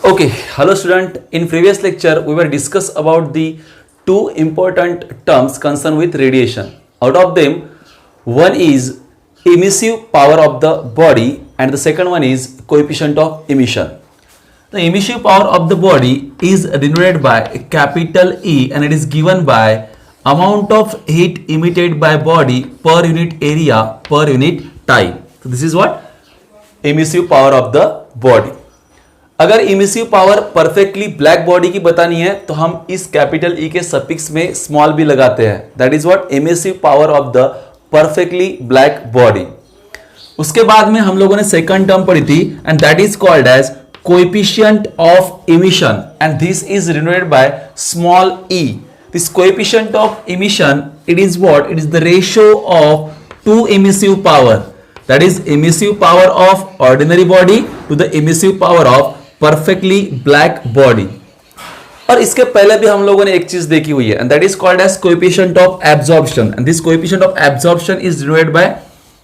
Okay, hello student. In previous lecture, we were discuss about the two important terms concerned with radiation. Out of them, one is emissive power of the body and the second one is coefficient of emission. The emissive power of the body is denoted by capital E and it is given by amount of heat emitted by body per unit area per unit time. So this is what emissive power of the body. अगर emissive power perfectly black body की बतानी है तो हम इस capital E के suffix में small B लगाते हैं. That is what emissive power of the perfectly black body. उसके बाद में हम लोगों ने सेकंड टर्म पढ़ी थी and that is called as coefficient of emission and this is denoted by small E. This coefficient of emission it is what it is the ratio of to emissive power. That is emissive power of ordinary body to the emissive power of perfectly black body. और इसके पहले भी हम लोगों ने एक चीज देखी हुई है and that is called as coefficient of absorption and this coefficient of absorption is denoted by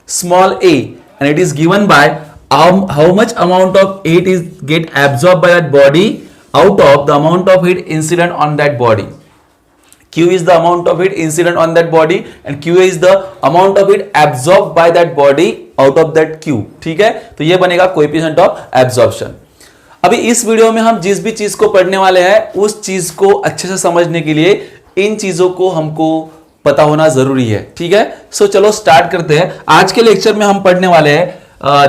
small a and it is given by how much amount of heat is get absorbed by that body out of the amount of heat incident on that body. Q is the amount of heat incident on that body and Q is the amount of heat absorbed by that body out of that Q. ठीक है, तो ये बनेगा coefficient of absorption. अभी इस video में हम जिस भी चीज को पढ़ने वाले हैं उस चीज को अच्छे से समझने के लिए इन चीजों को हमको पता होना जरूरी है. ठीक है, सो चलो स्टार्ट करते हैं. आज के लेक्चर में हम पढ़ने वाले हैं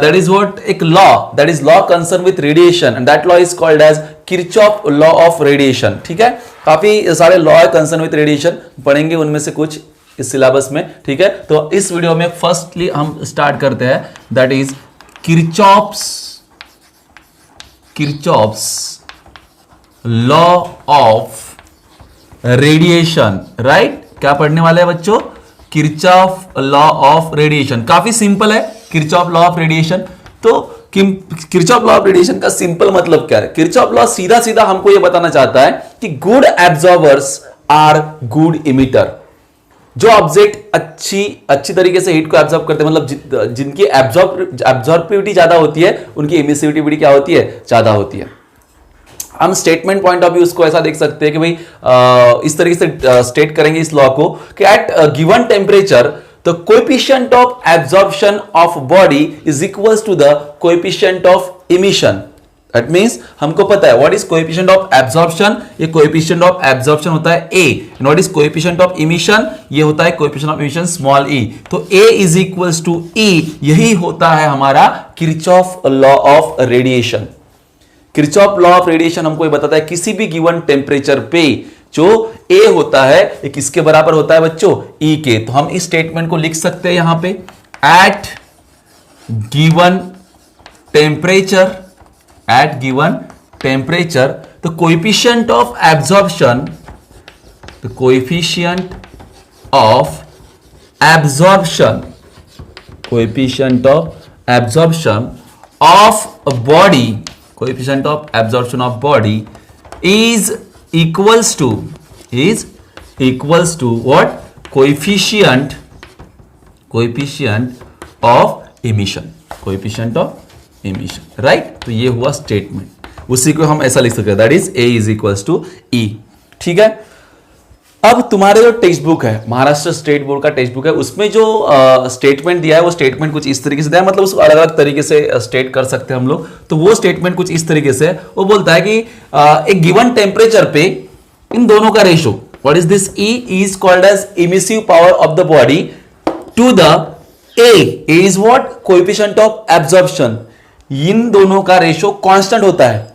that is what एक law that is law concerned with radiation and that law is called as Kirchhoff law of radiation. ठीक है, काफी सारे लॉ है कंसर्न विथ रेडिएशन, पढ़ेंगे उनमें से कुछ इस सिलेबस में. ठीक है, तो इस वीडियो में फर्स्टली हम स्टार्ट करते हैं that is Kirchhoff's law of radiation. Right, क्या पढ़ने वाले हैं बच्चों? Kirchhoff law of radiation. काफी सिंपल है किरचॉफ लॉ ऑफ रेडिएशन. तो किरचॉफ लॉ ऑफ रेडिएशन का सिंपल मतलब क्या है? किरचॉफ लॉ सीधा सीधा हमको यह बताना चाहता है कि good absorbers are good emitter. जो ऑब्जेक्ट अच्छी तरीके से हीट को एब्जॉर्ब करते हैं, मतलब जिनकी एब्जॉर्बिविटी ज्यादा होती है उनकी इमिसिविटी क्या होती है? ज्यादा होती है. हम स्टेटमेंट पॉइंट ऑफ व्यू उसको ऐसा देख सकते हैं कि भाई इस तरीके से स्टेट करेंगे इस लॉ को कि at given temperature the coefficient of absorption of body is equals to the coefficient of emission. That means हमको पता है what is coefficient of absorption. ये coefficient of absorption होता है A and what is coefficient of emission? ये होता है coefficient of emission small e. तो A is equals to E. यही होता है हमारा Kirchhoff law of radiation. Kirchhoff law of radiation हमको ये बताता है किसी भी given टेम्परेचर पे जो A होता है ये किसके बराबर होता है बच्चों? E के. तो हम इस स्टेटमेंट को लिख सकते हैं यहां पे at given temperature the coefficient of absorption of body is equals to what? Coefficient of emission. Right? तो ये हुआ स्टेटमेंट. उसी को हम ऐसा लिख सकते हैं that is A is equals to E. ठीक है, अब तुम्हारे जो टेक्स्ट बुक है महाराष्ट्र स्टेट बोर्ड का टेक्स्ट बुक है उसमें जो स्टेटमेंट दिया है वो स्टेटमेंट कुछ इस तरीके से दिया है, मतलब उसको अलग अलग तरीके से स्टेट कर सकते हैं हम लोग. तो वो स्टेटमेंट कुछ इस तरीके से वो बोलता है कि एक गिवन टेम्परेचर पे इन दोनों का ratio what is this E is called as emissive power of the body to the A is what? Coefficient of absorption. इन दोनों का रेशो कांस्टेंट होता है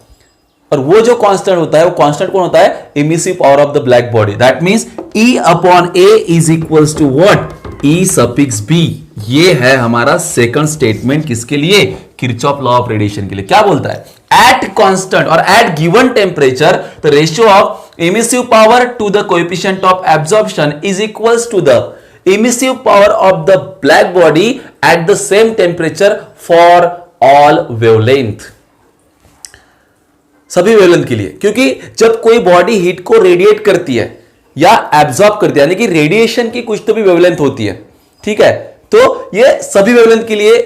और वो जो कांस्टेंट होता है वो कांस्टेंट कौन होता है? Emissive power of the black body. That means E upon A is equals to what? E suffix B. ये है हमारा सेकंड स्टेटमेंट किसके लिए? किरचॉफ लॉ ऑफ रेडिएशन के लिए. क्या बोलता है? एट कांस्टेंट और at given temperature the ratio of emissive power to the coefficient of absorption is equals to the emissive power of the black body at the same temperature for all wavelength. सभी wavelength के लिए, क्योंकि जब कोई body heat को radiate करती है या एब्जॉर्ब करती है, यानी कि रेडिएशन की कुछ तो भी वेवलेंथ होती है. ठीक है, तो ये सभी वेवलेंथ के लिए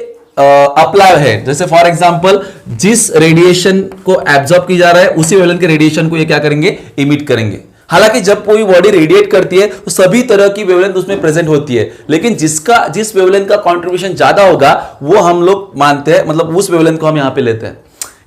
अप्लाई है, जैसे फॉर एग्जांपल जिस रेडिएशन को एब्जॉर्ब किया जा रहा है उसी वेवलेंथ के रेडिएशन को ये क्या करेंगे, इमिट करेंगे। हालांकि जब कोई बॉडी रेडिएट करती है तो सभी तरह की वेवलेंथ उसमें प्रेजेंट होती है, लेकिन जिस वेवलेंथ का कंट्रीब्यूशन ज्यादा होगा वो हम लोग मानते हैं, मतलब उस वेवलेंथ को हम यहां पे लेते हैं।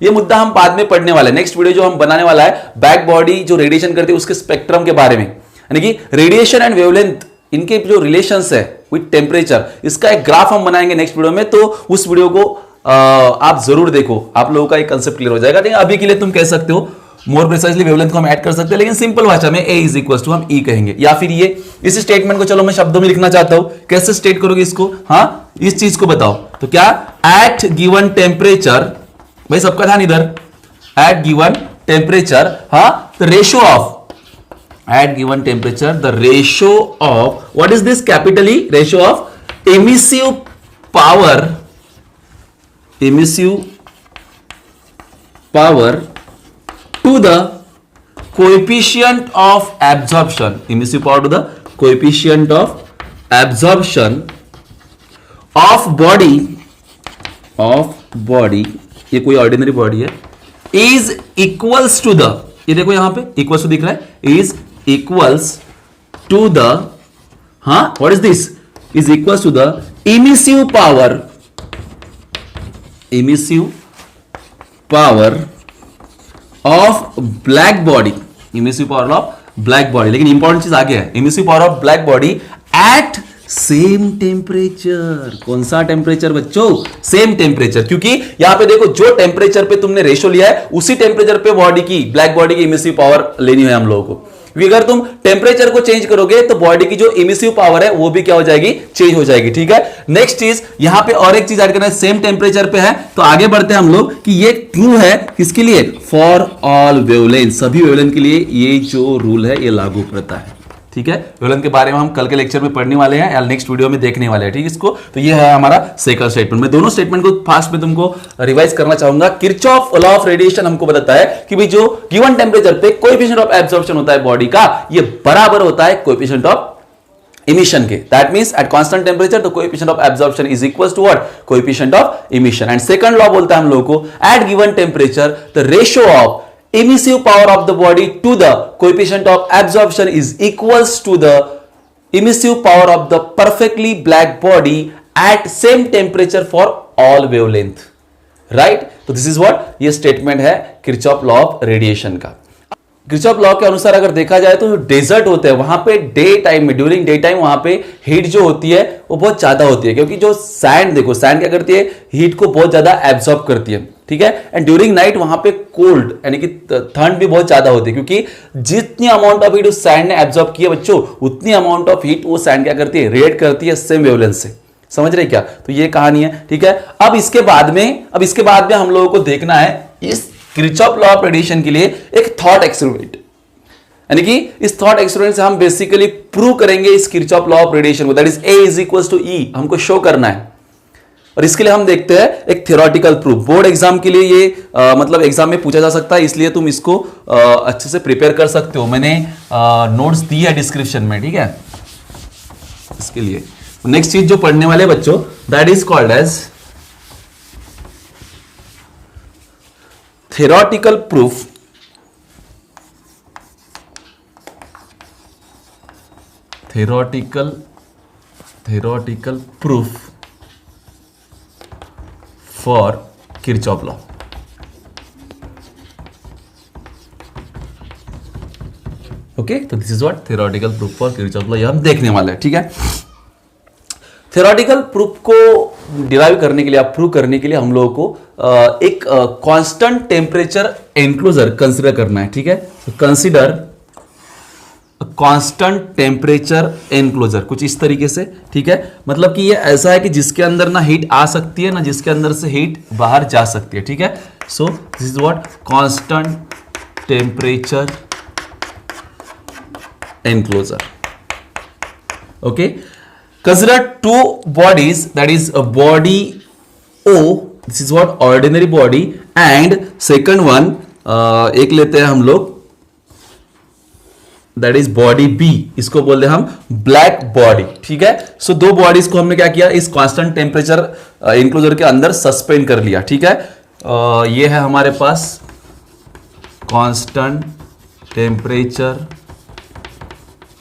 ये मुद्दा हम बाद में पढ़ने वाले हैं। नेक्स्ट वीडियो जो हम बनाने वाला है बैक बॉडी जो रेडिएशन करती है उसके स्पेक्ट्रम के बारे में, यानी कि रेडिएशन एंड वेवलेंथ इनके जो रिलेशंस है विद टेम्परेचर, इसका एक ग्राफ हम बनाएंगे नेक्स्ट वीडियो में। तो उस वीडियो को आप जरूर देखो, आप लोगों का एक कंसेप्ट क्लियर हो जाएगा। लेकिन अभी के लिए तुम कह सकते हो मोर प्रिसाइजली वेवलेंथ को हम ऐड कर सकते हैं, लेकिन सिंपल भाषा में A इज इक्वल टू हम E कहेंगे। या फिर ये इस स्टेटमेंट को चलो मैं शब्दों में लिखना चाहता हूं, कैसे स्टेट करोगे इसको, हाँ इस चीज को बताओ। तो क्या, एट गिवन टेम्परेचर, भाई सबका ध्यान इधर, एट गिवन टेम्परेचर, हाँ the ratio of, at given temperature the ratio of, what is this, capitally ratio of emissive power, emissive power to the coefficient of absorption, emissive power to the coefficient of absorption of body, ये कोई ordinary body है, is equals to the, ये देखो यहां पे equals to दिख रहा है, is equals to the, हाँ what is this, is equals to the emissive power of black body, emissive power of black body. लेकिन इंपॉर्टेंट चीज आगे है, emissive power of black body eight same temperature. कौन सा टेम्परेचर बच्चों, same temperature, क्योंकि यहां पे देखो जो टेम्परेचर पे तुमने रेशियो लिया है उसी टेम्परेचर पे बॉडी की, ब्लैक बॉडी की इमिसिव पावर लेनी है हम लोगों को। अगर तुम टेम्परेचर को चेंज करोगे तो बॉडी की जो इमिसिव पावर है वो भी क्या हो जाएगी, चेंज हो जाएगी। ठीक है, नेक्स्ट चीज यहां पे और एक चीज ऐड करना है, सेम टेम्परेचर पे है तो आगे बढ़ते हैं हम लोग कि ये ट्रू है किसके लिए, फॉर ऑल वेवलेंथ, सभी वेवलेंथ के लिए ये जो रूल है ये लागू पड़ता है। ठीक है, वेवलेंथ के बारे में हम कल के लेक्चर में पढ़ने वाले हैं या नेक्स्ट वीडियो में देखने वाले हैं। ठीक है, इसको तो ये है हमारा सेकंड स्टेटमेंट। मैं दोनों स्टेटमेंट को फास्ट में तुमको रिवाइज करना चाहूंगा। किरचॉफ लॉ ऑफ रेडिएशन हमको बताता है कि भाई जो गिवन टेम्परेचर पे कोएफिशिएंट ऑफ एब्जॉर्प्शन होता है बॉडी का, ये बराबर होता है कोएफिशिएंट ऑफ emission के। That means at constant temperature the coefficient of absorption is equals to what, coefficient of emission। and second law बोलता है हम लोगों को at given temperature the ratio of emissive power of the body to the coefficient of absorption is equals to the emissive power of the perfectly black body at same temperature for all wavelength, right? तो this is what, ये statement है Kirchhoff law of radiation का। Kirchhoff law के अनुसार अगर देखा जाए तो डेजर्ट होते हैं वहां पे डे टाइम में, ड्यूरिंग डे टाइम वहां पे हीट जो होती है वो बहुत ज्यादा होती है, क्योंकि जो सैंड, देखो सैंड क्या करती है, हीट को बहुत ज्यादा एब्जॉर्ब करती है। ठीक है, एंड ड्यूरिंग नाइट वहां पे कोल्ड यानी कि ठंड भी बहुत ज्यादा होती है, क्योंकि जितनी अमाउंट ऑफ हीट उस सैंड ने एब्जॉर्ब की है बच्चों, उतनी अमाउंट ऑफ हीट वो सैंड क्या करती है, रेडिएट करती है सेम वेवलेंथ से। समझ रहे क्या, तो ये कहानी है। ठीक है, अब इसके बाद में हम लोगों को देखना है इस किरचॉफ लॉ ऑफ रेडिएशन के लिए एक थॉट एक्सपेरिमेंट, यानी कि इस थॉट एक्सपेरिमेंट से हम बेसिकली प्रूव करेंगे इस किरचॉफ लॉ ऑफ रेडिएशन को, that is A is equals to E, हमको शो करना है। और इसके लिए हम देखते हैं एक थ्योरेटिकल प्रूफ। बोर्ड एग्जाम के लिए ये मतलब एग्जाम में पूछा जा सकता है, इसलिए तुम इसको अच्छे से प्रिपेयर कर सकते हो। मैंने नोट्स दी है डिस्क्रिप्शन में। ठीक है, इसके लिए नेक्स्ट चीज जो पढ़ने वाले बच्चों, that is called as theoretical proof, theoretical proof for Kirchhoff law। Okay, तो this is what theoretical proof for Kirchhoff law, ये हम देखने वाले हैं। ठीक है, थ्योरेटिकल प्रूफ को डिराइव करने के लिए, आप प्रूव करने के लिए हम लोगों को एक कांस्टेंट टेम्परेचर एनक्लोजर कंसीडर करना है। ठीक है, तो कंसीडर कांस्टेंट टेम्परेचर एनक्लोजर, कुछ इस तरीके से। ठीक है, मतलब कि ये ऐसा है कि जिसके अंदर ना हीट आ सकती है ना जिसके अंदर से हीट बाहर जा सकती है। ठीक है, so this is what constant temperature enclosure. Okay, consider two bodies, that is a body O, this is what ordinary body, and second one एक लेते हैं हम लोग दैट इज बॉडी बी, इसको बोलते हैं हम ब्लैक बॉडी, ठीक है। सो दो बॉडीज को हमने क्या किया, इस कांस्टेंट टेम्परेचर इंक्लोजर के अंदर सस्पेंड कर लिया, ठीक है। ये है हमारे पास कांस्टेंट टेम्परेचर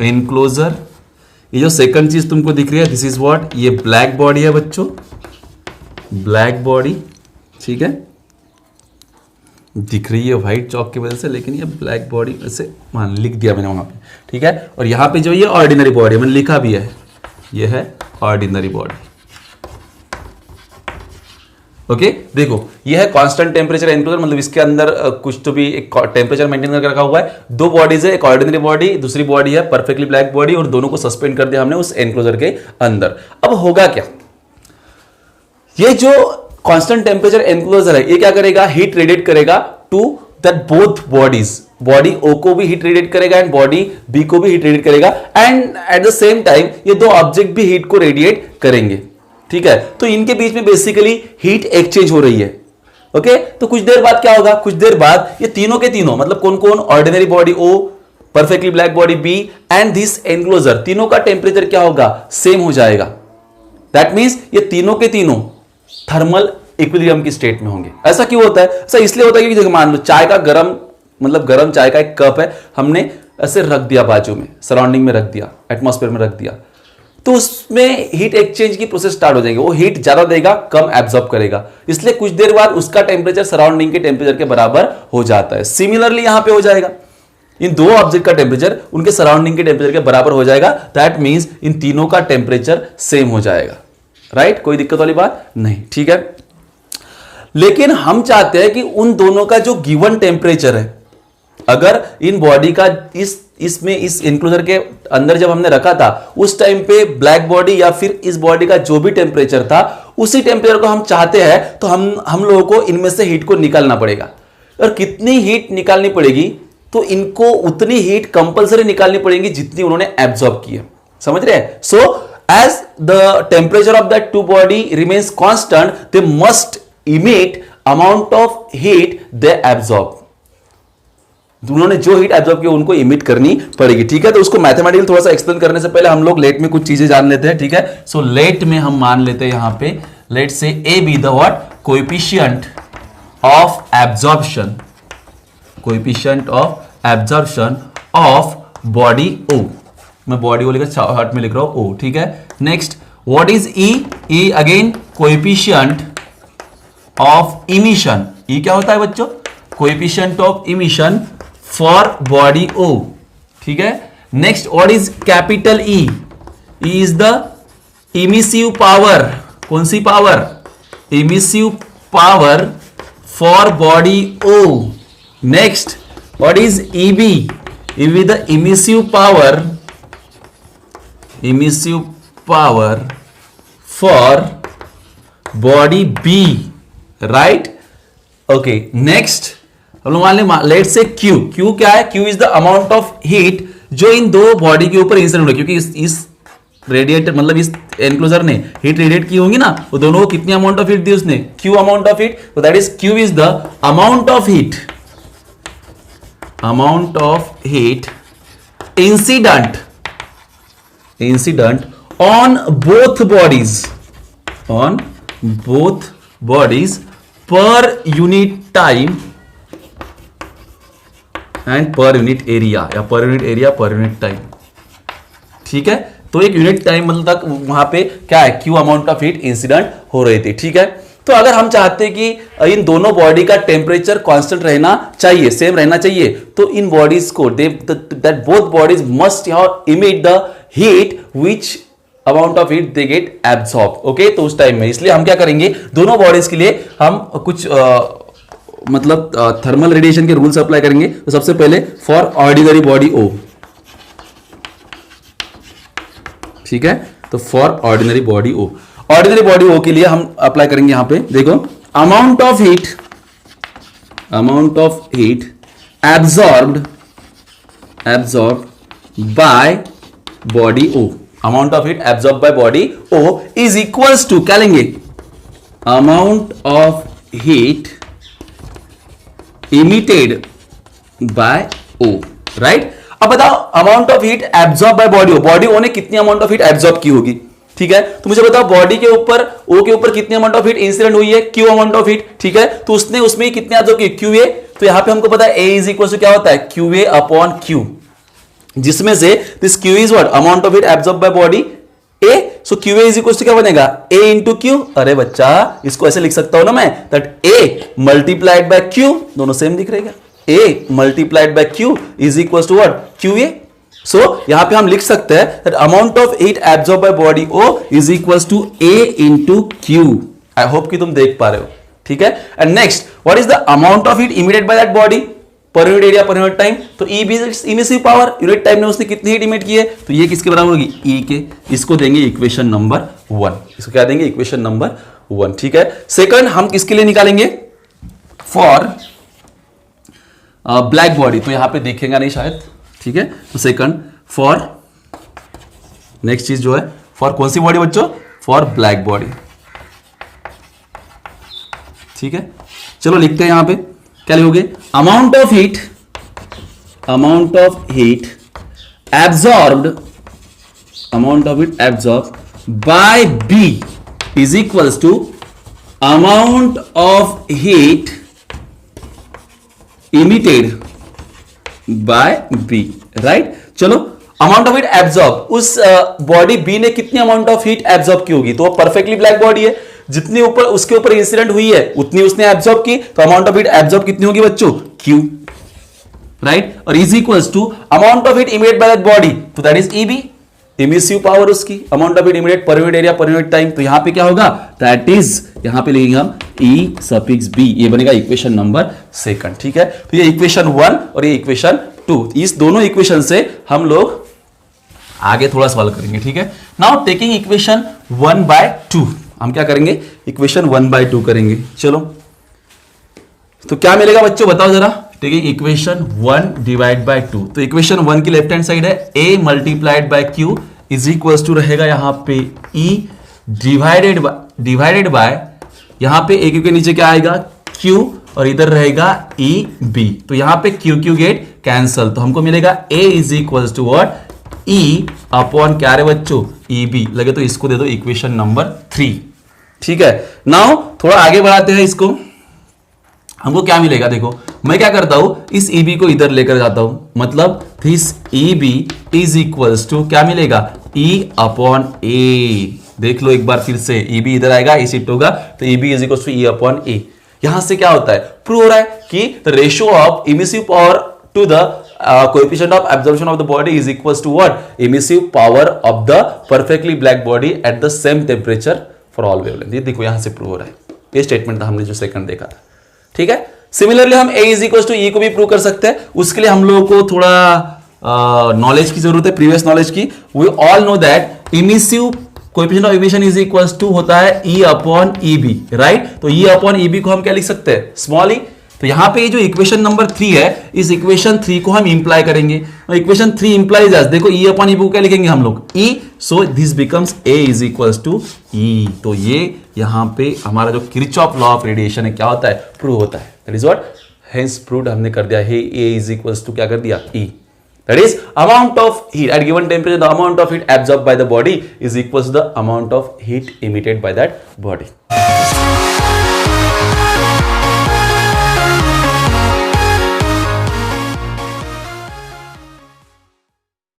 इंक्लोजर। ये जो सेकंड चीज तुमको दिख रही है, दिस इज व्हाट, ये ब्लैक बॉडी है बच्चों, ब्लैक बॉडी, ठीक है। दिख रही है व्हाइट चौक की वजह से, लेकिन ये ब्लैक बॉडी ऐसे मान लिख दिया मैंने वहां पे, ठीक है। और यहां पे जो ये ऑर्डिनरी बॉडी मैंने लिखा भी है, ये है ऑर्डिनरी बॉडी, ओके। देखो ये है कांस्टेंट टेम्परेचर एनक्लोजर, मतलब इसके अंदर कुछ तो भी एक टेम्परेचर मेंटेन करके रखा हुआ है। दो बॉडीज है, एक ऑर्डिनरी बॉडी, दूसरी बॉडी है परफेक्टली ब्लैक बॉडी, और दोनों को सस्पेंड कर दिया हमने उस एनक्लोजर के अंदर। अब होगा क्या, ये जो कांस्टेंट टेम्परेचर एनक्लोजर है, ये क्या करेगा, हीट रेडिएट करेगा to that both bodies, body O को भी हीट रेडिएट करेगा एंड बॉडी बी को भी हीट रेडिएट करेगा, and at the same time ये दो ऑब्जेक्ट भी हीट को रेडिएट करेंगे, ठीक है। तो इनके बीच में बेसिकली हीट एक्सचेंज हो रही है, ओके। तो कुछ देर बाद क्या होगा, कुछ देर बाद ये तीनों के तीनों, मतलब कौन कौन, ordinary body or, perfectly black body B and this enclosure, तीनों का टेम्परेचर क्या होगा, सेम हो जाएगा। दैट मींस ये तीनों के तीनों थर्मल इक्विलिब्रियम की स्टेट में होंगे। ऐसा क्यों होता है, ऐसा इसलिए होता है क्योंकि देखो मान लो चाय का गरम, मतलब गरम चाय का एक कप है, हमने ऐसे रख दिया बाजू में, सराउंडिंग में रख दिया, एटमॉस्फेयर में रख दिया, तो उसमें हीट एक्सचेंज की प्रोसेस स्टार्ट हो जाएगी। वो हीट ज्यादा देगा, कम एब्जॉर्ब करेगा, इसलिए कुछ देर बाद उसका टेम्परेचर सराउंडिंग के टेम्परेचर के बराबर हो जाता है। सिमिलरली यहां पे हो जाएगा, इन दो ऑब्जेक्ट का टेम्परेचर उनके सराउंडिंग के टेम्परेचर के बराबर हो जाएगा। दैट मींस इन तीनों का टेम्परेचर सेम हो जाएगा, राइट। कोई दिक्कत वाली बात नहीं, ठीक है। लेकिन हम चाहते हैं कि उन दोनों का जो गिवन टेम्परेचर है, अगर इन बॉडी का इसमें इस इंक्लोजर के अंदर जब हमने रखा था उस टाइम पे ब्लैक बॉडी या फिर इस बॉडी का जो भी टेम्परेचर था, उसी टेम्परेचर को हम चाहते हैं, तो हम लोगों को इनमें से हीट को निकालना पड़ेगा। और कितनी हीट निकालनी पड़ेगी, तो इनको उतनी हीट कंपलसरी निकालनी पड़ेगी जितनी उन्होंने एब्जॉर्ब की है, समझ रहे हैं। So as the temperature of that two body remains constant, they must emit amount of heat they absorb. उन्होंने जो हीट एब्जॉर्ब की उनको इमिट करनी पड़ेगी, ठीक है। तो उसको मैथमेटिकल थोड़ा सा एक्सप्लेन करने से पहले हम लोग लेट में कुछ चीजें जान लेते हैं, ठीक है। सो लेट में हम मान लेते हैं यहां पे, let say A B the what, coefficient of absorption, coefficient of absorption of body O. मैं बॉडी को लेकर हार्ट में लिख रहा हूं ओ, ठीक है। Next what is E, E again coefficient of emission. E क्या होता है बच्चों, coefficient of emission for body O, ठीक है। Next what is capital E, E is the emissive power, कौन सी power, emissive power for body O. Next what is E B, E B the emissive power, emissive power for body B, right, okay. Next हम लोग मान लें, late से Q, Q क्या है, Q is the amount of heat जो इन दो body के ऊपर इंसिडेंट हो, क्योंकि इस रेडिएटर मतलब इस एनक्लोजर ने हीट रेडिएट की होंगी ना, वो दोनों को कितनी अमाउंट ऑफ हीट दी उसने, क्यू अमाउंट ऑफ हीट। तो that is Q is the amount of heat, amount of heat incident, incident on both bodies, on both bodies per unit time and per unit area, या per unit area per unit time, ठीक है। तो एक unit time मतलब तक वहां पे क्या है, Q amount of heat incident हो रही थी, ठीक है। तो अगर हम चाहते हैं कि इन दोनों बॉडी का टेम्परेचर कांस्टेंट रहना चाहिए, सेम रहना चाहिए, तो इन बॉडीज को that both bodies must emit the heat which amount of heat they get absorb, okay. तो उस टाइम में इसलिए हम क्या करेंगे, दोनों बॉडीज के लिए हम कुछ मतलब थर्मल रेडिएशन के रूल्स अप्लाई करेंगे। तो सबसे पहले फॉर ऑर्डिनरी बॉडी ओ, ठीक है। तो for ordinary body O, ordinary body O के लिए हम अप्लाई करेंगे यहां पे, देखो amount of heat, amount of heat absorbed, absorbed by body O, amount of heat absorb by body O is equals to क्या लेंगे, amount of heat emitted by O, right. अब बताओ amount of heat absorb by body, body O ने कितनी amount of heat absorb की होगी, ठीक है। तो मुझे बताओ बॉडी के ऊपर ओ के ऊपर कितनी अमाउंट ऑफ हीट इंसिडेंट हुई है, क्यू अमाउंट ऑफ हीट, ठीक है। तो उसने उसमें कितने एब्जॉर्ब की, क्यू ए। तो यहां पे हमको पता है ए इज इक्वल टू क्या होता है, क्यू ए अपॉन क्यू, जिसमें से this Q is what, amount of heat absorb by body A. So Q A is equal to क्या बनेगा, ए इंटू क्यू। अरे बच्चा इसको ऐसे लिख सकता हूं ना मैं, that A multiplied by Q, दोनों सेम दिख रहेगा, A multiplied by Q is equal to what, Q A. So यहां पे हम लिख सकते हैं that amount of heat absorb by body O is equal to A into Q. I hope कि तुम देख पा रहे हो, ठीक है। And next, what is the amount of heat emitted by that body per unit area per unit time. तो E B emissive power, unit time में उसने कितनी हीट इमिट की है, तो ये किसके बराबर होगी, ई के। इसको देंगे इक्वेशन नंबर 1, इसको क्या देंगे, इक्वेशन नंबर 1, ठीक है। सेकंड हम किसके लिए निकालेंगे, फॉर ब्लैक बॉडी, तो यहां पे देखेगा नहीं शायद, ठीक है। तो सेकंड फॉर, नेक्स्ट चीज जो है फॉर कौन सी बॉडी बच्चों, फॉर ब्लैक बॉडी, ठीक है। चलो लिखते हैं यहां पे, क्या लिखोगे, amount of heat absorbed, amount of heat absorb by B is equals to amount of heat emitted by B, right. चलो अमाउंट ऑफ हीट एब्जॉर्ब, उस बॉडी बी ने कितनी अमाउंट ऑफ हीट एब्जॉर्ब की होगी, तो वो परफेक्टली ब्लैक बॉडी है, जितनी ऊपर उसके ऊपर इंसिडेंट हुई है उतनी उसने एब्जॉर्ब की, तो अमाउंट ऑफ हीट एब्जॉर्ब कितनी होगी बच्चों, क्यू, राइट। और is equals to amount of heat emitted by that body, तो that is EB, emissive power उसकी, amount of heat emitted per unit area per unit time. तो यहां पे क्या होगा, दैट इज, यहां पे लिखेंगे हम ई सफिक्स बी, ये बनेगा इक्वेशन नंबर 2, ठीक है। तो ये इक्वेशन 1 और ये इक्वेशन 2, इस दोनों इक्वेशन से हम लोग आगे थोड़ा सवाल करेंगे, ठीक है। नाउ टेकिंग इक्वेशन 1/2, हम क्या करेंगे, इक्वेशन 1/2 करेंगे। चलो तो क्या मिलेगा बच्चों बताओ जरा, टेकिंग इक्वेशन 1 डिवाइड बाय 2, तो इक्वेशन 1 की लेफ्ट हैंड साइड है a multiplied by q is equals to रहेगा यहां पे e डिवाइडेड बाय, यहां पे a q के नीचे क्या आएगा, q, और इधर रहेगा e b, तो यहां पे q गेट कैंसल, तो हमको मिलेगा a is equals to what, e upon क्या रे बच्चों, ई बी। लगे तो इसको दे दो इक्वेशन नंबर 3, ठीक है। नाउ थोड़ा आगे बढ़ाते हैं इसको, हमको क्या मिलेगा, देखो मैं क्या करता हूं, इस ई बी को इधर लेकर जाता हूं, मतलब this E B is equals to क्या मिलेगा, ई अपॉन ए। देख लो एक बार फिर से, ई बी इधर आएगा, ई शिफ्ट होगा, तो E B is equals to E upon A. यहां से क्या होता है, प्रूव हो रहा है कि the ratio of emissive power to the coefficient of absorption of the body is equals to what, emissive power of the perfectly black body at the same temperature for all wavelength। ये देखो यहां से prove हो रहा है, ये statement था हमने जो सेकंड देखा था, ठीक है। सिमिलरली हम a इज इक्वल टू ई को भी प्रूव कर सकते हैं, उसके लिए हम लोगों को थोड़ा नॉलेज की जरूरत है, प्रीवियस नॉलेज की। We all know that emissive coefficient of emission is equals to होता है E upon E B, right. तो ई अपॉन ई बी को हम क्या लिख सकते हैं, स्मॉल ई। तो यहां पे जो इक्वेशन नंबर 3 है, इस इक्वेशन 3 को हम इंप्लाई करेंगे, इक्वेशन 3 इंप्लाइज एज, देखो ई अपॉन ई को क्या लिखेंगे हम लोग, E, so this becomes A is equals to E. तो ये यहां पे हमारा जो किरचॉफ लॉ ऑफ रेडिएशन है क्या होता है, प्रूव होता है, that is what, hence proved हमने कर दिया है, ए इज इक्वल्स टू क्या कर दिया, ई। That is amount of heat at given temperature, the amount of heat absorbed by the body is equals to the amount of heat emitted by that body.